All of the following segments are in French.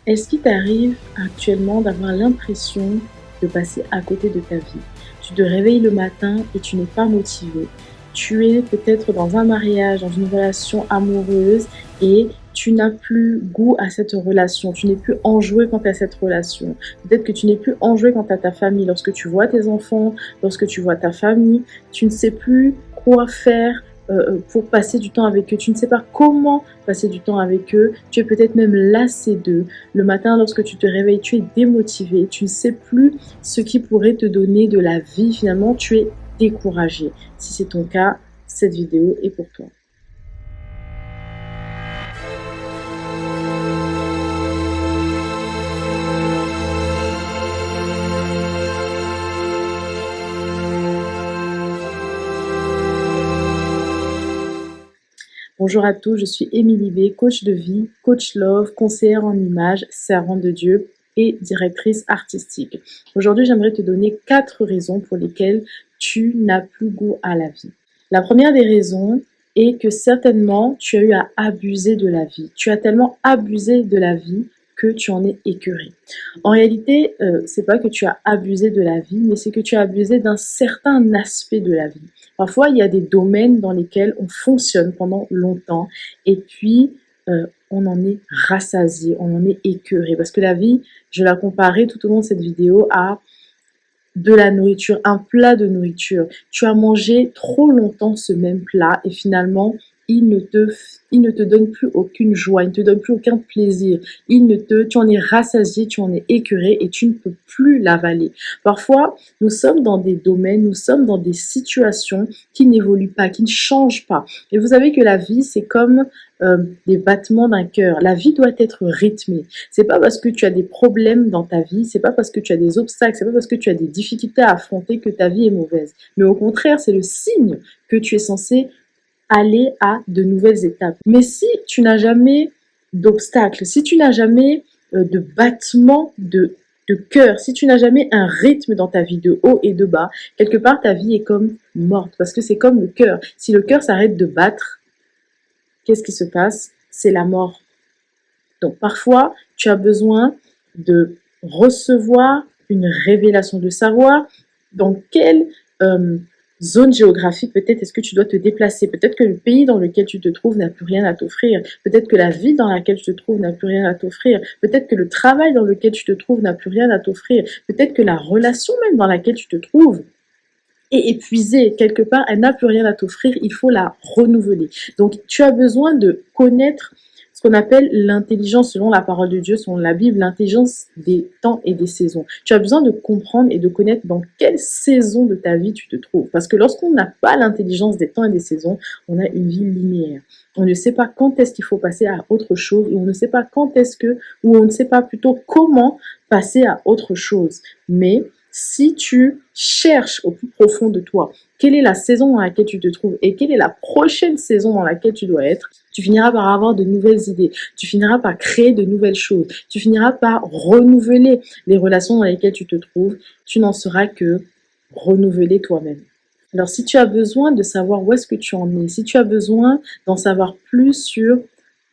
Est-ce qu'il t'arrive actuellement d'avoir l'impression de passer à côté de ta vie? Tu te réveilles le matin et tu n'es pas motivé. Tu es peut-être dans un mariage, dans une relation amoureuse et tu n'as plus goût à cette relation. Tu n'es plus enjoué quant à cette relation. Peut-être que tu n'es plus enjoué quant à ta famille. Lorsque tu vois tes enfants, lorsque tu vois ta famille, tu ne sais plus quoi faire pour passer du temps avec eux. Tu ne sais pas comment passer du temps avec eux. Tu es peut-être même lassé d'eux. Le matin, lorsque tu te réveilles, tu es démotivé. Tu ne sais plus ce qui pourrait te donner de la vie. Finalement, tu es découragé. Si c'est ton cas, cette vidéo est pour toi. Bonjour à tous, je suis Émilie B, coach de vie, coach love, conseillère en images, servante de Dieu et directrice artistique. Aujourd'hui, j'aimerais te donner 4 raisons pour lesquelles tu n'as plus goût à la vie. La première des raisons est que certainement tu as eu à abuser de la vie. Tu as tellement abusé de la vie que tu en es écœuré. En réalité, c'est pas que tu as abusé de la vie, mais c'est que tu as abusé d'un certain aspect de la vie. Parfois, il y a des domaines dans lesquels on fonctionne pendant longtemps et puis on en est rassasié, on en est écœuré. Parce que la vie, je la comparais tout au long de cette vidéo à de la nourriture, un plat de nourriture. Tu as mangé trop longtemps ce même plat et finalement, il ne te donne plus aucune joie, il ne te donne plus aucun plaisir. Tu en es rassasié, tu en es écœuré et tu ne peux plus l'avaler. Parfois, nous sommes dans des domaines, nous sommes dans des situations qui n'évoluent pas, qui ne changent pas. Et vous savez que la vie, c'est comme des battements d'un cœur. La vie doit être rythmée. C'est pas parce que tu as des problèmes dans ta vie, c'est pas parce que tu as des obstacles, c'est pas parce que tu as des difficultés à affronter que ta vie est mauvaise. Mais au contraire, c'est le signe que tu es censé aller à de nouvelles étapes. Mais si tu n'as jamais d'obstacles, si tu n'as jamais de battements de cœur, si tu n'as jamais un rythme dans ta vie de haut et de bas, quelque part ta vie est comme morte parce que c'est comme le cœur. Si le cœur s'arrête de battre, qu'est-ce qui se passe? C'est la mort. Donc parfois, tu as besoin de recevoir une révélation, de savoir dans quelle zone géographique peut-être est-ce que tu dois te déplacer. Peut-être que le pays dans lequel tu te trouves n'a plus rien à t'offrir. Peut-être que la ville dans laquelle tu te trouves n'a plus rien à t'offrir. Peut-être que le travail dans lequel tu te trouves n'a plus rien à t'offrir. Peut-être que la relation même dans laquelle tu te trouves est épuisée, quelque part, elle n'a plus rien à t'offrir, il faut la renouveler. Donc, tu as besoin de connaître ce qu'on appelle l'intelligence, selon la parole de Dieu, selon la Bible, l'intelligence des temps et des saisons. Tu as besoin de comprendre et de connaître dans quelle saison de ta vie tu te trouves. Parce que lorsqu'on n'a pas l'intelligence des temps et des saisons, on a une vie linéaire. On ne sait pas quand est-ce qu'il faut passer à autre chose, ou on ne sait pas quand est-ce que, ou on ne sait pas plutôt comment passer à autre chose. Mais si tu cherches au plus profond de toi quelle est la saison dans laquelle tu te trouves et quelle est la prochaine saison dans laquelle tu dois être, tu finiras par avoir de nouvelles idées, tu finiras par créer de nouvelles choses, tu finiras par renouveler les relations dans lesquelles tu te trouves, tu n'en seras que renouveler toi-même. Alors si tu as besoin de savoir où est-ce que tu en es, si tu as besoin d'en savoir plus sur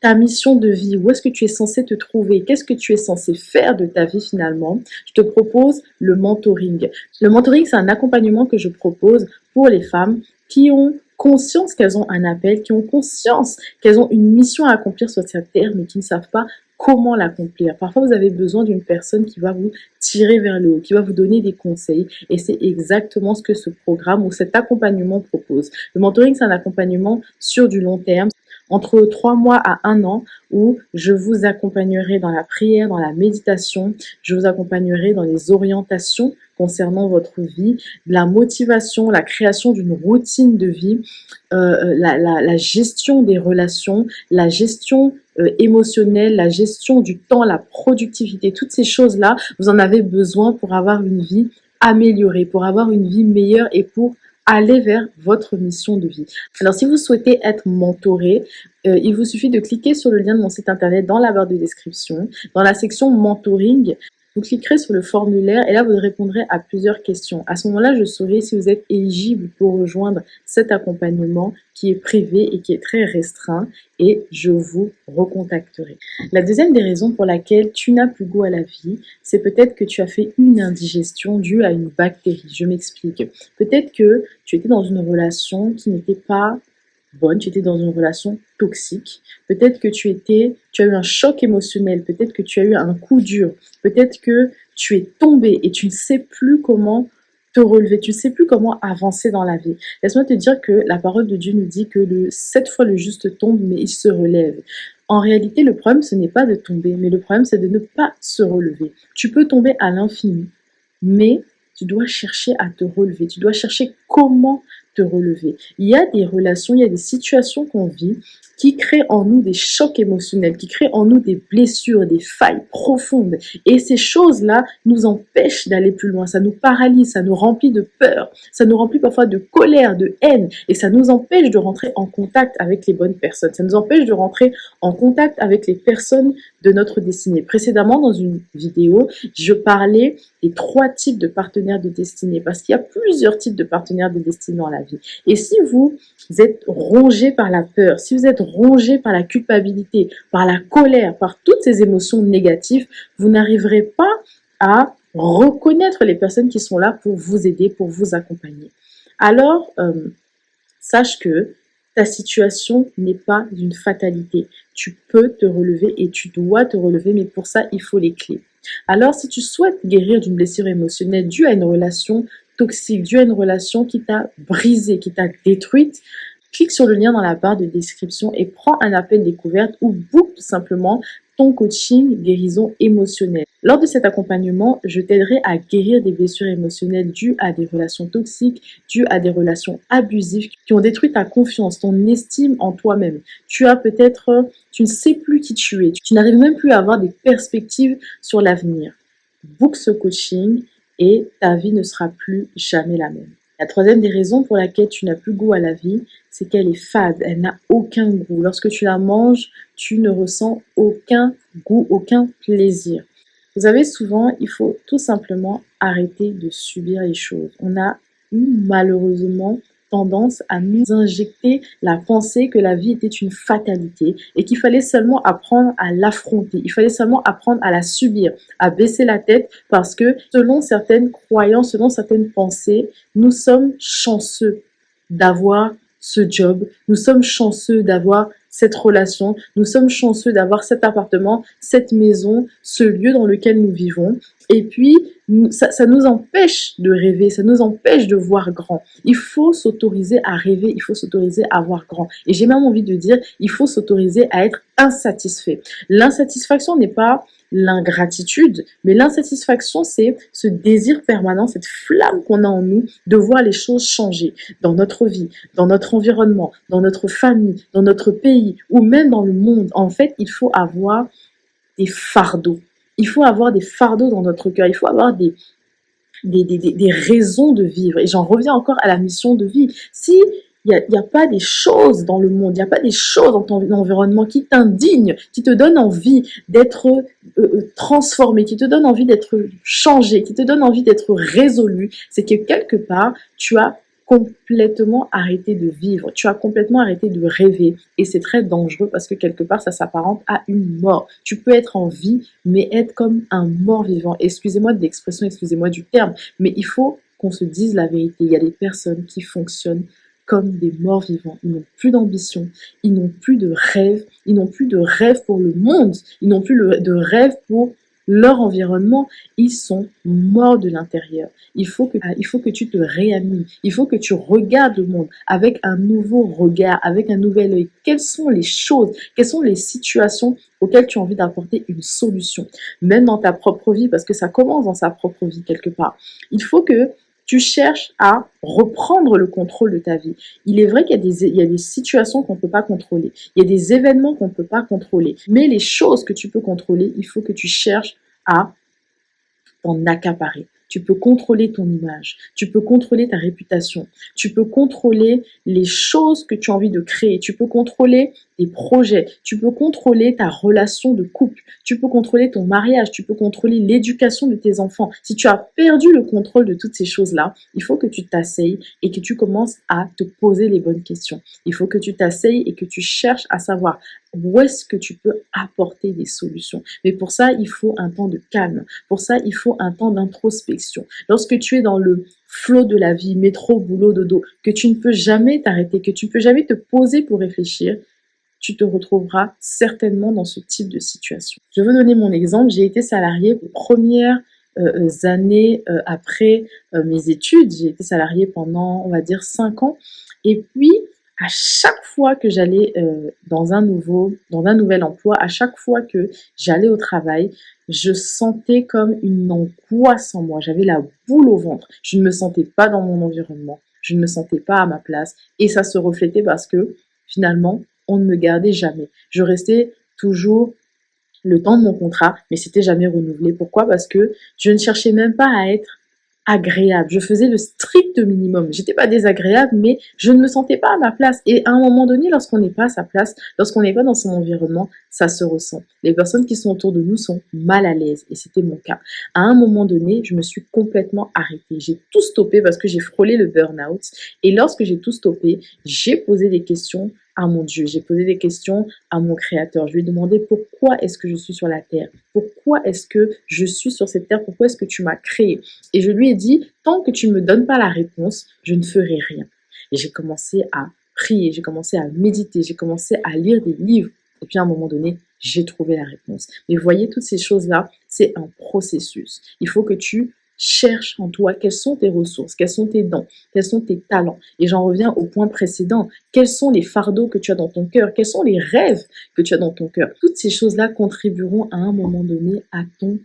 ta mission de vie, où est-ce que tu es censé te trouver, qu'est-ce que tu es censé faire de ta vie finalement, je te propose le mentoring. Le mentoring, c'est un accompagnement que je propose pour les femmes qui ont conscience qu'elles ont un appel, qui ont conscience qu'elles ont une mission à accomplir sur cette terre, mais qui ne savent pas comment l'accomplir. Parfois, vous avez besoin d'une personne qui va vous tirer vers le haut, qui va vous donner des conseils, et c'est exactement ce que ce programme ou cet accompagnement propose. Le mentoring, c'est un accompagnement sur du long terme, entre 3 mois à 1 an, où je vous accompagnerai dans la prière, dans la méditation, je vous accompagnerai dans les orientations concernant votre vie, la motivation, la création d'une routine de vie, la gestion des relations, la gestion émotionnelle, la gestion du temps, la productivité, toutes ces choses-là, vous en avez besoin pour avoir une vie améliorée, pour avoir une vie meilleure et pour aller vers votre mission de vie. Alors, si vous souhaitez être mentoré, il vous suffit de cliquer sur le lien de mon site internet dans la barre de description. Dans la section mentoring, Vous cliquerez sur le formulaire et là, vous répondrez à plusieurs questions. À ce moment-là, je saurai si vous êtes éligible pour rejoindre cet accompagnement qui est privé et qui est très restreint et je vous recontacterai. La deuxième des raisons pour laquelle tu n'as plus goût à la vie, c'est peut-être que tu as fait une indigestion due à une bactérie. Je m'explique. Peut-être que tu étais dans une relation qui n'était pas bonne, tu étais dans une relation toxique, peut-être que tu as eu un choc émotionnel, peut-être que tu as eu un coup dur, peut-être que tu es tombé et tu ne sais plus comment te relever, tu ne sais plus comment avancer dans la vie. Laisse-moi te dire que la parole de Dieu nous dit que 7 fois le juste tombe, mais il se relève. En réalité, le problème, ce n'est pas de tomber, mais le problème, c'est de ne pas se relever. Tu peux tomber à l'infini, mais tu dois chercher à te relever, tu dois chercher comment te relever. Il y a des relations, il y a des situations qu'on vit qui créent en nous des chocs émotionnels, qui créent en nous des blessures, des failles profondes. Et ces choses-là nous empêchent d'aller plus loin, ça nous paralyse, ça nous remplit de peur, ça nous remplit parfois de colère, de haine, et ça nous empêche de rentrer en contact avec les bonnes personnes, ça nous empêche de rentrer en contact avec les personnes de notre destinée. Précédemment, dans une vidéo, je parlais des 3 types de partenaires de destinée, parce qu'il y a plusieurs types de partenaires de destinée dans la vie. Et si vous êtes rongé par la peur, si vous êtes rongé par la culpabilité, par la colère, par toutes ces émotions négatives, vous n'arriverez pas à reconnaître les personnes qui sont là pour vous aider, pour vous accompagner. Alors, sache que ta situation n'est pas une fatalité. Tu peux te relever et tu dois te relever, mais pour ça, il faut les clés. Alors, si tu souhaites guérir d'une blessure émotionnelle due à une relation toxique, due à une relation qui t'a brisée, qui t'a détruite, clique sur le lien dans la barre de description et prends un appel découverte ou book tout simplement ton coaching guérison émotionnelle. Lors de cet accompagnement, je t'aiderai à guérir des blessures émotionnelles dues à des relations toxiques, dues à des relations abusives qui ont détruit ta confiance, ton estime en toi-même. Tu ne sais plus qui tu es, tu n'arrives même plus à avoir des perspectives sur l'avenir. Book ce coaching et ta vie ne sera plus jamais la même. La troisième des raisons pour laquelle tu n'as plus goût à la vie, c'est qu'elle est fade, elle n'a aucun goût. Lorsque tu la manges, tu ne ressens aucun goût, aucun plaisir. Vous savez, souvent, il faut tout simplement arrêter de subir les choses. On a eu malheureusement tendance à nous injecter la pensée que la vie était une fatalité et qu'il fallait seulement apprendre à l'affronter, il fallait seulement apprendre à la subir, à baisser la tête parce que selon certaines croyances, selon certaines pensées, nous sommes chanceux d'avoir ce job, nous sommes chanceux d'avoir cette relation, nous sommes chanceux d'avoir cet appartement, cette maison, ce lieu dans lequel nous vivons. Et puis, ça nous empêche de rêver, ça nous empêche de voir grand. Il faut s'autoriser à rêver, il faut s'autoriser à voir grand. Et j'ai même envie de dire, il faut s'autoriser à être insatisfait. L'insatisfaction n'est pas l'ingratitude, mais l'insatisfaction, c'est ce désir permanent, cette flamme qu'on a en nous de voir les choses changer dans notre vie, dans notre environnement, dans notre famille, dans notre pays ou même dans le monde. En fait, il faut avoir des fardeaux. Il faut avoir des fardeaux dans notre cœur. Il faut avoir des raisons de vivre. Et j'en reviens encore à la mission de vie. Si il n'y a pas des choses dans le monde, il n'y a pas des choses dans ton environnement qui t'indignent, qui te donnent envie d'être transformé, qui te donnent envie d'être changé, qui te donnent envie d'être résolu, c'est que quelque part, tu as complètement arrêté de vivre, tu as complètement arrêté de rêver et c'est très dangereux parce que quelque part ça s'apparente à une mort. Tu peux être en vie mais être comme un mort vivant. Excusez-moi de l'expression, excusez-moi du terme, mais il faut qu'on se dise la vérité. Il y a des personnes qui fonctionnent comme des morts vivants. Ils n'ont plus d'ambition, ils n'ont plus de rêve, ils n'ont plus de rêve pour le monde, ils n'ont plus de rêve pour leur environnement, ils sont morts de l'intérieur. Il faut que tu te réanimes, il faut que tu regardes le monde avec un nouveau regard, avec un nouvel œil. Quelles sont les choses, quelles sont les situations auxquelles tu as envie d'apporter une solution, même dans ta propre vie, parce que ça commence dans sa propre vie quelque part. Il faut que tu cherches à reprendre le contrôle de ta vie. Il est vrai qu'il y a des situations qu'on ne peut pas contrôler. Il y a des événements qu'on ne peut pas contrôler. Mais les choses que tu peux contrôler, il faut que tu cherches à t'en accaparer. Tu peux contrôler ton image, tu peux contrôler ta réputation, tu peux contrôler les choses que tu as envie de créer, tu peux contrôler tes projets, tu peux contrôler ta relation de couple, tu peux contrôler ton mariage, tu peux contrôler l'éducation de tes enfants. Si tu as perdu le contrôle de toutes ces choses-là, il faut que tu t'asseyes et que tu commences à te poser les bonnes questions. Il faut que tu t'asseyes et que tu cherches à savoir où est-ce que tu peux apporter des solutions. Mais pour ça, il faut un temps de calme. Pour ça, il faut un temps d'introspection. Lorsque tu es dans le flot de la vie, métro, boulot, dodo, que tu ne peux jamais t'arrêter, que tu ne peux jamais te poser pour réfléchir, tu te retrouveras certainement dans ce type de situation. Je veux donner mon exemple. J'ai été salariée les premières années après mes études. J'ai été salariée pendant, on va dire, 5 ans. Et puis, à chaque fois que j'allais dans un nouvel emploi, à chaque fois que j'allais au travail, je sentais comme une angoisse en moi. J'avais la boule au ventre. Je ne me sentais pas dans mon environnement. Je ne me sentais pas à ma place. Et ça se reflétait parce que finalement, on ne me gardait jamais. Je restais toujours le temps de mon contrat, mais c'était jamais renouvelé. Pourquoi? Parce que je ne cherchais même pas à être agréable. Je faisais le strict minimum. J'étais pas désagréable, mais je ne me sentais pas à ma place. Et à un moment donné, lorsqu'on n'est pas à sa place, lorsqu'on n'est pas dans son environnement, ça se ressent. Les personnes qui sont autour de nous sont mal à l'aise. Et c'était mon cas. À un moment donné, je me suis complètement arrêtée. J'ai tout stoppé parce que j'ai frôlé le burn-out. Et lorsque j'ai tout stoppé, j'ai posé des questions à mon Dieu. J'ai posé des questions à mon Créateur. Je lui ai demandé pourquoi est-ce que je suis sur la terre? Pourquoi est-ce que je suis sur cette terre? Pourquoi est-ce que tu m'as créé? Et je lui ai dit, tant que tu ne me donnes pas la réponse, je ne ferai rien. Et j'ai commencé à prier, j'ai commencé à méditer, j'ai commencé à lire des livres. Et puis à un moment donné, j'ai trouvé la réponse. Mais voyez, toutes ces choses-là, c'est un processus. Il faut que tu cherches en toi quelles sont tes ressources, quels sont tes dons, quels sont tes talents. Et j'en reviens au point précédent. Quels sont les fardeaux que tu as dans ton cœur? Quels sont les rêves que tu as dans ton cœur? Toutes ces choses-là contribueront à un moment donné à ton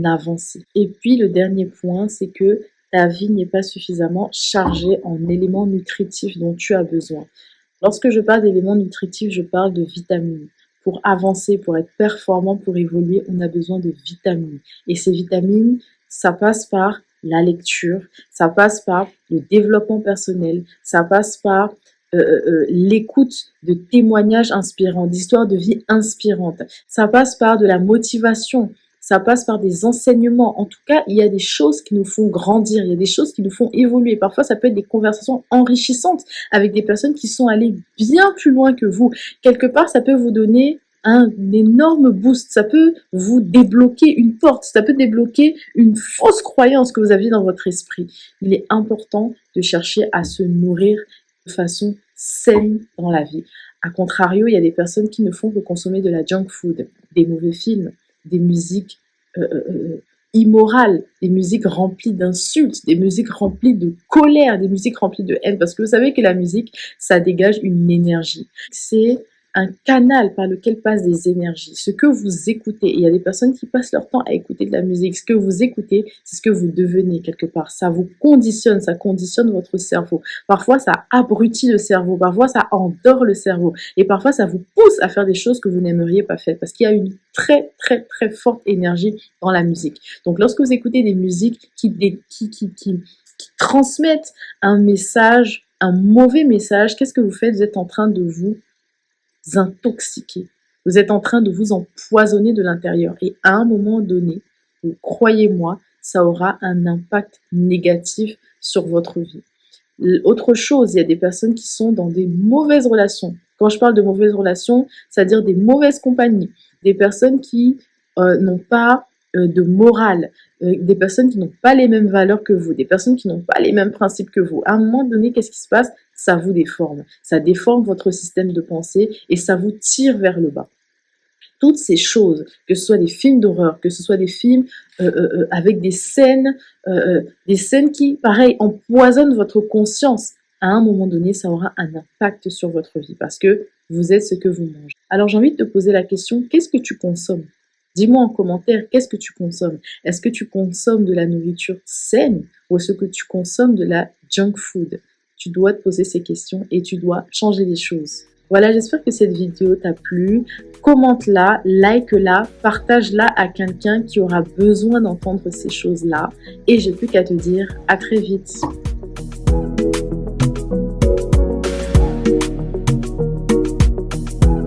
avancée. Et puis le dernier point, c'est que ta vie n'est pas suffisamment chargée en éléments nutritifs dont tu as besoin. Lorsque je parle d'éléments nutritifs, je parle de vitamines. Pour avancer, pour être performant, pour évoluer, on a besoin de vitamines. Et ces vitamines, ça passe par la lecture, ça passe par le développement personnel, ça passe par l'écoute de témoignages inspirants, d'histoires de vie inspirantes, ça passe par de la motivation, ça passe par des enseignements. En tout cas, il y a des choses qui nous font grandir, il y a des choses qui nous font évoluer. Parfois, ça peut être des conversations enrichissantes avec des personnes qui sont allées bien plus loin que vous. Quelque part, ça peut vous donner un énorme boost, ça peut vous débloquer une porte, ça peut débloquer une fausse croyance que vous aviez dans votre esprit. Il est important de chercher à se nourrir de façon saine dans la vie. A contrario, il y a des personnes qui ne font que consommer de la junk food, des mauvais films, des musiques immorales, des musiques remplies d'insultes, des musiques remplies de colère, des musiques remplies de haine, parce que vous savez que la musique, ça dégage une énergie. C'est un canal par lequel passent des énergies. Ce que vous écoutez, il y a des personnes qui passent leur temps à écouter de la musique. Ce que vous écoutez, c'est ce que vous devenez quelque part. Ça vous conditionne, ça conditionne votre cerveau. Parfois, ça abrutit le cerveau. Parfois, ça endort le cerveau. Et parfois, ça vous pousse à faire des choses que vous n'aimeriez pas faire parce qu'il y a une très, très, très forte énergie dans la musique. Donc, lorsque vous écoutez des musiques qui transmettent un message, un mauvais message, qu'est-ce que vous faites? Vous êtes en train de vous intoxiquer. Vous êtes en train de vous empoisonner de l'intérieur. Et à un moment donné, croyez-moi, ça aura un impact négatif sur votre vie. Autre chose, il y a des personnes qui sont dans des mauvaises relations. Quand je parle de mauvaises relations, c'est-à-dire des mauvaises compagnies, des personnes qui n'ont pas de morale, des personnes qui n'ont pas les mêmes valeurs que vous, des personnes qui n'ont pas les mêmes principes que vous. À un moment donné, qu'est-ce qui se passe? Ça vous déforme. Ça déforme votre système de pensée et ça vous tire vers le bas. Toutes ces choses, que ce soit des films d'horreur, que ce soit des films avec des scènes qui, pareil, empoisonnent votre conscience, à un moment donné, ça aura un impact sur votre vie parce que vous êtes ce que vous mangez. Alors, j'ai envie de te poser la question, qu'est-ce que tu consommes? Dis-moi en commentaire, qu'est-ce que tu consommes? Est-ce que tu consommes de la nourriture saine ou est-ce que tu consommes de la junk food? Tu dois te poser ces questions et tu dois changer les choses. Voilà, j'espère que cette vidéo t'a plu. Commente-la, like-la, partage-la à quelqu'un qui aura besoin d'entendre ces choses-là. Et j'ai plus qu'à te dire à très vite.